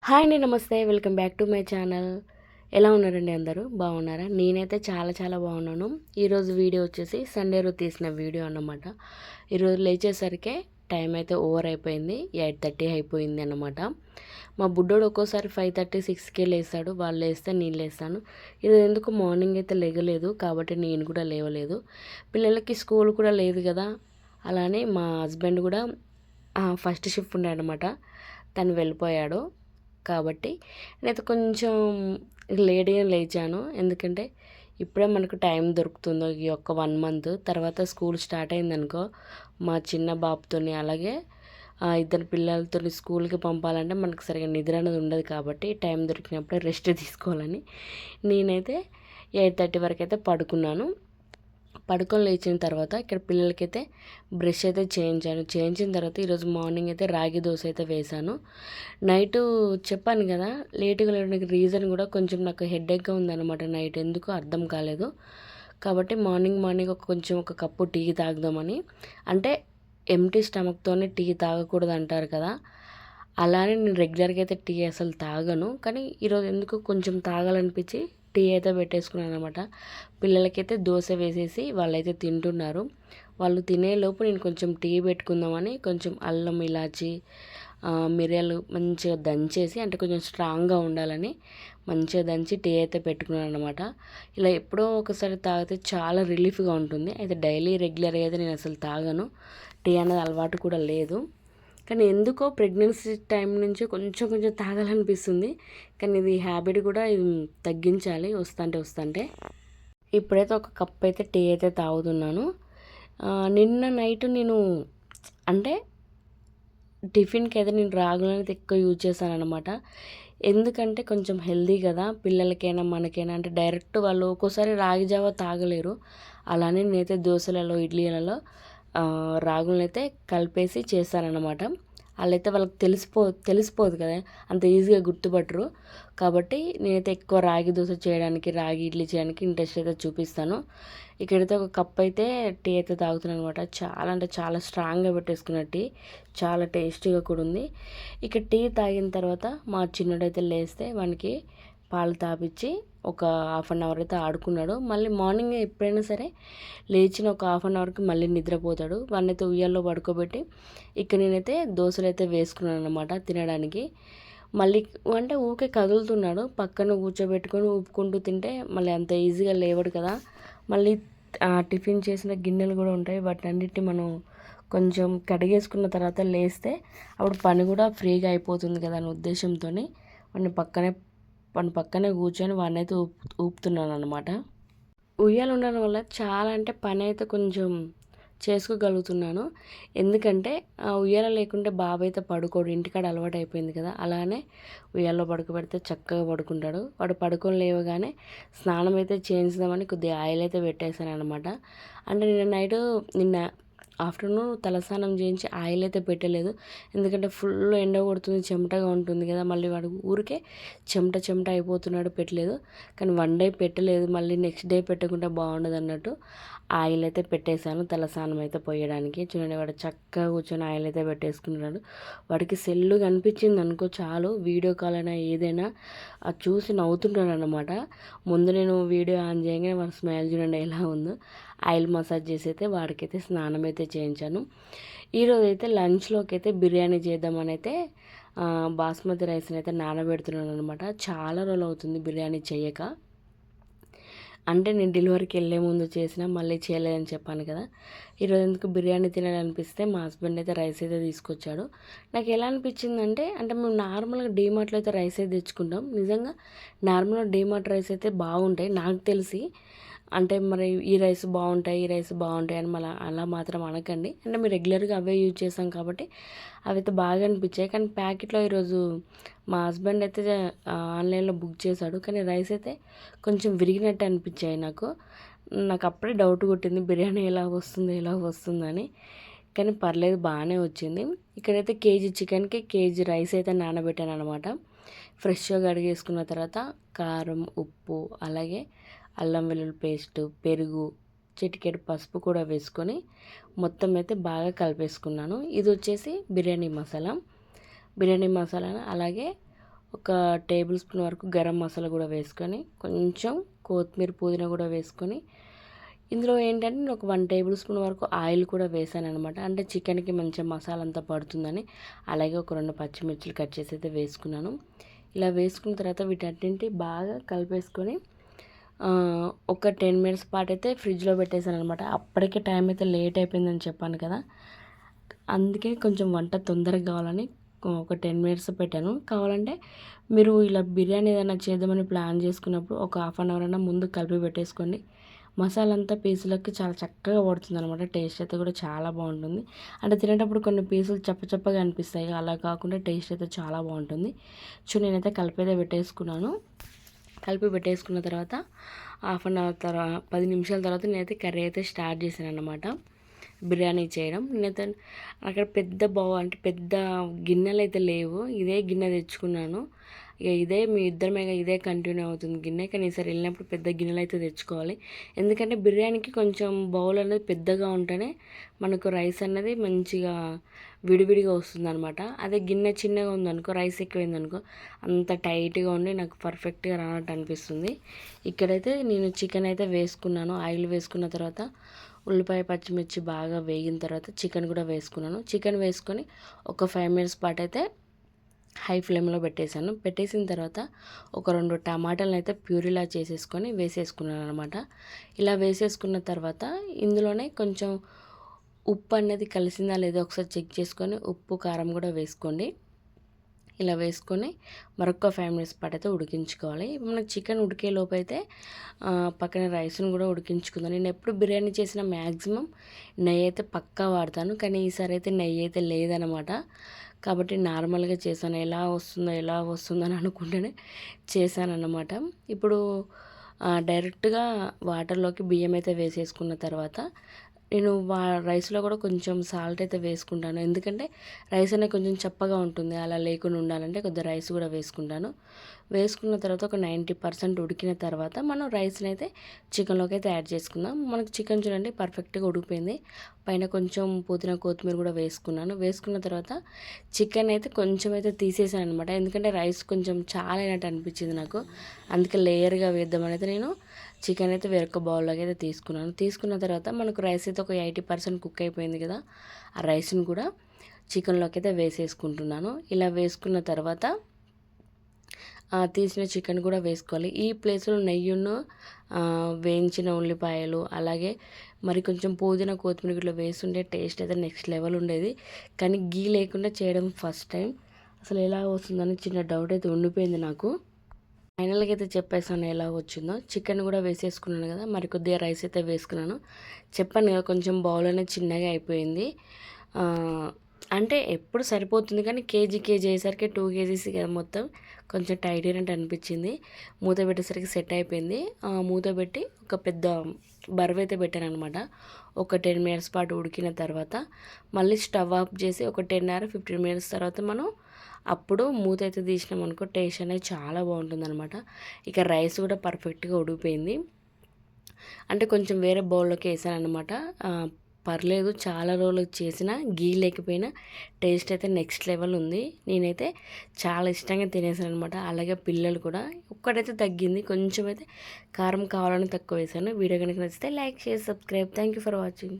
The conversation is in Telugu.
హాయ్ అండి, నమస్తే. Welcome back to my channel. ఎలా ఉన్నారండి అందరూ? బాగున్నారా? నేనైతే చాలా చాలా బాగున్నాను. ఈరోజు వీడియో వచ్చేసి సండే రోజు తీసిన వీడియో అన్నమాట. ఈరోజు లేచేసరికి టైం అయితే ఓవర్ అయిపోయింది. 8:30 అయిపోయింది అన్నమాట. మా బుడ్డోడు ఒక్కోసారి 5:30, 6కే లేస్తాడు. వాళ్ళు లేస్తే నేను లేస్తాను. ఇది ఎందుకు మార్నింగ్ అయితే లేగలేదు కాబట్టి నేను కూడా లేవలేదు. పిల్లలకి స్కూల్ కూడా లేదు కదా, అలానే మా హస్బెండ్ కూడా ఫస్ట్ షిఫ్ట్ ఉండే అనమాట. తను వెళ్ళిపోయాడు కాబట్టి నేనైతే కొంచెం లేట్గా లేచాను. ఎందుకంటే ఇప్పుడే మనకు టైం దొరుకుతుందో ఈ ఒక్క 1 మంత్ తర్వాత స్కూల్ స్టార్ట్ అయిందనుకో, మా చిన్న బాబుతోని అలాగే ఇద్దరు పిల్లలతో స్కూల్కి పంపాలంటే మనకు సరిగా నిద్ర అనేది ఉండదు. కాబట్టి టైం దొరికినప్పుడే రెస్ట్ తీసుకోవాలని నేనైతే 8:30 వరకు అయితే పడుకున్నాను. పడుకొని లేచిన తర్వాత ఇక్కడ పిల్లలకైతే బ్రష్ అయితే చేయించిన తర్వాత ఈరోజు మార్నింగ్ అయితే రాగి దోశ అయితే వేశాను. నైటు చెప్పాను కదా, లేటుగా లేవడానికి రీజన్ కూడా కొంచెం నాకు హెడేక్గా ఉందన్నమాట. నైట్ ఎందుకు అర్థం కాలేదు. కాబట్టి మార్నింగ్ ఒక కప్పు టీ తాగుదామని, అంటే ఎంటీ స్టమక్తోనే టీ తాగకూడదు అంటారు కదా, అలానే నేను రెగ్యులర్గా అయితే టీ అసలు తాగను. కానీ ఈరోజు ఎందుకు కొంచెం తాగాలనిపించి టీ అయితే పెట్టేసుకున్నాను అనమాట. పిల్లలకైతే దోశ వేసేసి వాళ్ళైతే తింటున్నారు. వాళ్ళు తినేలోపు నేను కొంచెం టీ పెట్టుకుందామని కొంచెం అల్లం, ఇలాచి, మిరియాలు మంచిగా దంచేసి, అంటే కొంచెం స్ట్రాంగ్గా ఉండాలని మంచిగా దంచి టీ అయితే పెట్టుకున్నాను అనమాట. ఇలా ఎప్పుడో ఒకసారి తాగితే చాలా రిలీఫ్గా ఉంటుంది. అయితే డైలీ రెగ్యులర్గా అయితే నేను అసలు తాగను. టీ అనేది అలవాటు కూడా లేదు. కానీ ఎందుకో ప్రెగ్నెన్సీ టైం నుంచి కొంచెం కొంచెం తాగాలనిపిస్తుంది. కానీ ఇది హ్యాబిట్ కూడా తగ్గించాలి వస్తుంటే. ఇప్పుడైతే ఒక కప్ అయితే టీ అయితే తాగుతున్నాను. నిన్న నైట్ నేను అంటే టిఫిన్కి అయితే నేను రాగులు అనేది ఎక్కువ యూజ్ చేశాను అనమాట. ఎందుకంటే కొంచెం హెల్దీ కదా పిల్లలకైనా మనకైనా. అంటే డైరెక్ట్ వాళ్ళు ఒక్కోసారి రాగి జావ తాగలేరు. అలానే నేనైతే దోశలలో, ఇడ్లీలలో రాగులనైతే కలిపేసి చేస్తానన్నమాట. వాళ్ళైతే వాళ్ళకి తెలిసిపోదు కదా, అంత ఈజీగా గుర్తుపట్టరు. కాబట్టి నేనైతే ఎక్కువ రాగి దోశ చేయడానికి, రాగి ఇడ్లీ చేయడానికి ఇంట్రెస్ట్ అయితే చూపిస్తాను. ఇక్కడైతే ఒక కప్ అయితే టీ అయితే తాగుతున్నాను అనమాట. చాలా అంటే చాలా స్ట్రాంగ్గా పెట్టేసుకున్న టీ, చాలా టేస్టీగా కూడా ఉంది. ఇక టీ తాగిన తర్వాత మా చిన్నోడైతే లేస్తే వానికి పాలు తాపించి ఒక 1/2 అయితే ఆడుకున్నాడు. మళ్ళీ మార్నింగ్ ఎప్పుడైనా సరే లేచిన ఒక 1/2కి మళ్ళీ నిద్రపోతాడు. వాడినైతే ఉయ్యాల్లో పడుకోబెట్టి ఇక్కడ నేనైతే దోశలు అయితే వేసుకున్నాను అనమాట తినడానికి. మళ్ళీ అంటే ఊకే కదులుతున్నాడు. పక్కన కూర్చోబెట్టుకొని ఊపుకుంటూ తింటే మళ్ళీ అంత ఈజీగా లేవడు కదా. మళ్ళీ టిఫిన్ చేసిన గిన్నెలు కూడా ఉంటాయి. వాటన్నిటిని మనం కొంచెం కడిగేసుకున్న తర్వాత లేస్తే అప్పుడు పని కూడా ఫ్రీగా అయిపోతుంది కదా అనే ఉద్దేశంతో వాడిని పక్కనే కూర్చొని వాడినైతే ఊపుతున్నాను అనమాట. ఉయ్యాలు ఉండడం వల్ల చాలా అంటే పని అయితే కొంచెం చేసుకోగలుగుతున్నాను. ఎందుకంటే ఉయ్యాల లేకుంటే బాబు అయితే పడుకోడు. ఇంటికాడ అలవాటు అయిపోయింది కదా, అలానే ఉయ్యాల్లో పడుకోబెడితే చక్కగా పడుకుంటాడు. వాడు పడుకొని లేవగానే స్నానం అయితే చేయించుదామని కొద్దిగా ఆయిల్ అయితే పెట్టేశాను అనమాట. అంటే నిన్న ఆఫ్టర్నూన్ తలస్నానం చేయించి ఆయిల్ అయితే పెట్టలేదు. ఎందుకంటే ఫుల్ ఎండ కొడుతుంది, చెమటగా ఉంటుంది కదా. మళ్ళీ వాడు ఊరికే చెమట అయిపోతున్నాడు, పెట్టలేదు. కానీ 1 డే పెట్టలేదు, మళ్ళీ నెక్స్ట్ డే పెట్టకుండా బాగుండదు అన్నట్టు ఆయిల్ అయితే పెట్టేశాను తలస్నానం అయితే పోయడానికి. చూడండి, వాడు చక్కగా కూర్చొని ఆయిల్ అయితే పెట్టేసుకున్నాడు. వాడికి సెల్లు కనిపించింది అనుకో చాలు, వీడియో కాల్ అయినా ఏదైనా అది చూసి నవ్వుతుంటాడు అనమాట. ముందు నేను వీడియో ఆన్ చేయగానే వాడు స్మైల్ చూడండి ఎలా ఉందో. ఆయిల్ మసాజ్ చేసి అయితే వాడికైతే స్నానం అయితే చేయించాను. ఈరోజు అయితే లంచ్లోకి అయితే బిర్యానీ చేద్దామని అయితే బాస్మతి రైస్ని అయితే నానబెడుతున్నాను అనమాట. చాలా రోజులు అవుతుంది బిర్యానీ చేయక. అంటే నేను డెలివరీకి వెళ్ళే ముందు చేసినా మళ్ళీ చేయలేదని చెప్పాను కదా. ఈరోజు ఎందుకు బిర్యానీ తినాలనిపిస్తే మా హస్బెండ్ అయితే రైస్ అయితే తీసుకొచ్చాడు. నాకు ఎలా అనిపించిందంటే, అంటే మేము నార్మల్గా డీమార్ట్లో అయితే రైస్ అయితే తెచ్చుకుంటాం. నిజంగా నార్మల్గా డీమార్ట్ రైస్ అయితే బాగుంటాయి నాకు తెలిసి. అంటే మరి ఈ రైస్ బాగుంటాయి అని మళ్ళీ అలా మాత్రం అనకండి. అంటే మేము రెగ్యులర్గా అవే యూజ్ చేస్తాం కాబట్టి అవి అయితే బాగా అనిపించాయి. కానీ ప్యాకెట్లో ఈరోజు మా హస్బెండ్ అయితే ఆన్లైన్లో బుక్ చేశాడు. కానీ రైస్ అయితే కొంచెం విరిగినట్టు అనిపించాయి నాకు అప్పుడే డౌట్ కొట్టింది బిర్యానీ ఎలా వస్తుందని. కానీ పర్లేదు, బాగానే వచ్చింది. ఇక్కడైతే కేజీ చికెన్కి కేజీ రైస్ అయితే నానబెట్టాను అనమాట. ఫ్రెష్గా కడిగేసుకున్న తర్వాత కారం, ఉప్పు, అలాగే అల్లం వెల్లుల్లి పేస్టు, పెరుగు, చిటికెడు పసుపు కూడా వేసుకొని మొత్తం అయితే బాగా కలిపేసుకున్నాను. ఇది వచ్చేసి బిర్యానీ మసాలా. అలాగే ఒక టేబుల్ స్పూన్ వరకు గరం మసాలా కూడా వేసుకొని కొంచెం కొత్తిమీర పుదీనా కూడా వేసుకొని ఇందులో ఏంటంటే నేను ఒక 1 టేబుల్ స్పూన్ వరకు ఆయిల్ కూడా వేసాను అనమాట. అంటే చికెన్కి మంచిగా మసాలా అంతా పడుతుందని. అలాగే ఒక 2 పచ్చిమిర్చిలు కట్ చేసి అయితే వేసుకున్నాను. ఇలా వేసుకున్న తర్వాత వీటన్నింటి బాగా కలిపేసుకొని ఒక 10 మినిట్స్ పాటు అయితే ఫ్రిడ్జ్లో పెట్టేశాను అనమాట. అప్పటికే టైం అయితే లేట్ అయిపోయిందని చెప్పాను కదా, అందుకే కొంచెం వంట తొందరగా కావాలని ఒక 10 మినిట్స్ పెట్టాను. కావాలంటే మీరు ఇలా బిర్యానీ ఏదైనా చేద్దామని ప్లాన్ చేసుకున్నప్పుడు ఒక హాఫ్ అన్ అవర్ అయినా ముందు కలిపి పెట్టేసుకోండి. మసాలా అంతా పీసులకి చాలా చక్కగా పడుతుంది అనమాట. టేస్ట్ అయితే కూడా చాలా బాగుంటుంది. అంటే తినేటప్పుడు కొన్ని పీసులు చప్పచప్పగా అనిపిస్తాయి, అలా కాకుండా టేస్ట్ అయితే చాలా బాగుంటుంది. నేనైతే కలిపి అయితే పెట్టేసుకున్నాను. కలిపి పెట్టేసుకున్న తర్వాత హాఫ్ అన్ అవర్ తర్వాత 10 నిమిషాల తర్వాత నేనైతే కర్రీ అయితే స్టార్ట్ చేశాను అనమాట, బిర్యానీ చేయడం. నేనైతే అక్కడ పెద్ద గిన్నెలు అయితే లేవు, ఇదే గిన్నె తెచ్చుకున్నాను. ఇక ఇదే మీ ఇద్దరి మీద ఇదే కంటిన్యూ అవుతుంది గిన్నె. కానీ ఈసారి వెళ్ళినప్పుడు పెద్ద గిన్నెలు అయితే తెచ్చుకోవాలి. ఎందుకంటే బిర్యానీకి కొంచెం బౌల్ అనేది పెద్దగా ఉంటేనే మనకు రైస్ అనేది మంచిగా విడివిడిగా వస్తుంది అనమాట. అదే గిన్నె చిన్నగా ఉందనుకో, రైస్ ఎక్కువైందనుకో అంత టైట్గా ఉండి నాకు పర్ఫెక్ట్గా రానట్టు అనిపిస్తుంది. ఇక్కడైతే నేను చికెన్ అయితే వేసుకున్నాను. ఆయిల్ వేసుకున్న తర్వాత ఉల్లిపాయ పచ్చిమిర్చి బాగా వేగిన తర్వాత చికెన్ కూడా వేసుకున్నాను. చికెన్ వేసుకొని ఒక 5 మినిట్స్ పాటు అయితే హై ఫ్లేమ్లో పెట్టేశాను. పెట్టేసిన తర్వాత ఒక 2 టమాటాలను అయితే ప్యూరీలా చేసేసుకొని వేసేసుకున్నాను అనమాట. ఇలా వేసేసుకున్న తర్వాత ఇందులోనే కొంచెం ఉప్పు అనేది కలిసిందా లేదో ఒకసారి చెక్ చేసుకొని ఉప్పు కారం కూడా వేసుకోండి. ఇలా వేసుకొని మరొక 5 మినిట్స్ పాటు అయితే ఉడికించుకోవాలి. మనకి చికెన్ ఉడికే లోపు అయితే పక్కన రైస్ను కూడా ఉడికించుకుందాం. నేను ఎప్పుడు బిర్యానీ చేసిన మ్యాక్సిమం నెయ్యి అయితే పక్కా వాడతాను, కానీ ఈసారి అయితే నెయ్యి అయితే లేదనమాట. కాబట్టి నార్మల్గా చేశాను. ఎలా వస్తుందో అని అనుకుంటేనే చేశానన్నమాట. ఇప్పుడు డైరెక్ట్గా వాటర్లోకి బియ్యం అయితే వేసేసుకున్న తర్వాత నేను రైస్లో కూడా కొంచెం సాల్ట్ అయితే వేసుకుంటాను. ఎందుకంటే రైస్ అనేది కొంచెం చప్పగా ఉంటుంది, అలా లేకుండా ఉండాలంటే కొద్దిగా రైస్ కూడా వేసుకుంటాను. వేసుకున్న తర్వాత ఒక 90% ఉడికిన తర్వాత మనం రైస్ని అయితే చికెన్లోకి అయితే యాడ్ చేసుకుందాం. మనకు చికెన్ చూడండి పర్ఫెక్ట్గా ఉడికిపోయింది. పైన కొంచెం పుదీనా కొత్తిమీర కూడా వేసుకున్నాను. వేసుకున్న తర్వాత చికెన్ అయితే కొంచెం అయితే తీసేసాను అనమాట. ఎందుకంటే రైస్ కొంచెం చాలా అయినట్టు అనిపించింది నాకు, అందుకే లేయర్గా వేద్దామని అయితే నేను చికెన్ అయితే వేరొక బౌల్లోకి అయితే తీసుకున్నాను. తీసుకున్న తర్వాత మనకు రైస్ అయితే ఒక 80% కుక్ అయిపోయింది కదా, ఆ రైస్ని కూడా చికెన్లోకి అయితే వేసేసుకుంటున్నాను. ఇలా వేసుకున్న తర్వాత తీసిన చికెన్ కూడా వేసుకోవాలి. ఈ ప్లేస్లో నెయ్యిను వేయించిన ఉల్లిపాయలు అలాగే మరి కొంచెం పుదీనా కొత్తిమీర ఇట్లా వేస్తుంటే టేస్ట్ అయితే నెక్స్ట్ లెవెల్ ఉండేది. కానీ గీ లేకుండా చేయడం ఫస్ట్ టైం. అసలు ఎలా వస్తుందని చిన్న డౌట్ అయితే ఉండిపోయింది నాకు. ఫైనల్గా అయితే చెప్పేసాను ఎలా వచ్చిందో. చికెన్ కూడా వేసేసుకున్నాను కదా, మరి కొద్దిగా రైస్ అయితే వేసుకున్నాను. చెప్పాను కదా కొంచెం బౌల్ అనేది చిన్నగా అయిపోయింది. అంటే ఎప్పుడు సరిపోతుంది కానీ కేజీ అయ్యేసరికి 2 కేజీస్ కదా మొత్తం, కొంచెం టైట్ అయినట్టు అనిపించింది. మూత పెట్టేసరికి సెట్ అయిపోయింది. మూత పెట్టి ఒక పెద్ద బరువు అయితే పెట్టాను అనమాట. ఒక 10 మినిట్స్ పాటు ఉడికిన తర్వాత మళ్ళీ స్టవ్ ఆఫ్ చేసి ఒక 10 ఆర్ 15 మినిట్స్ తర్వాత మనం అప్పుడు మూత అయితే తీసినాం అనుకో టేస్ట్ అనేది చాలా బాగుంటుంది అనమాట. ఇక రైస్ కూడా పర్ఫెక్ట్గా ఉడికిపోయింది. అంటే కొంచెం వేరే బౌల్లోకి వేసాను అనమాట. పర్లేదు, చాలా రోజులు చేసిన గీ లేకపోయినా టేస్ట్ అయితే నెక్స్ట్ లెవెల్ ఉంది. నేనైతే చాలా ఇష్టంగా తినేసాను అనమాట. అలాగే పిల్లలు కూడా. ఒక్కటైతే తగ్గింది, కొంచెం అయితే కారం కావాలని తక్కువ వేసాను. వీడియో కనుక నచ్చితే like, share, subscribe. Thank you for watching.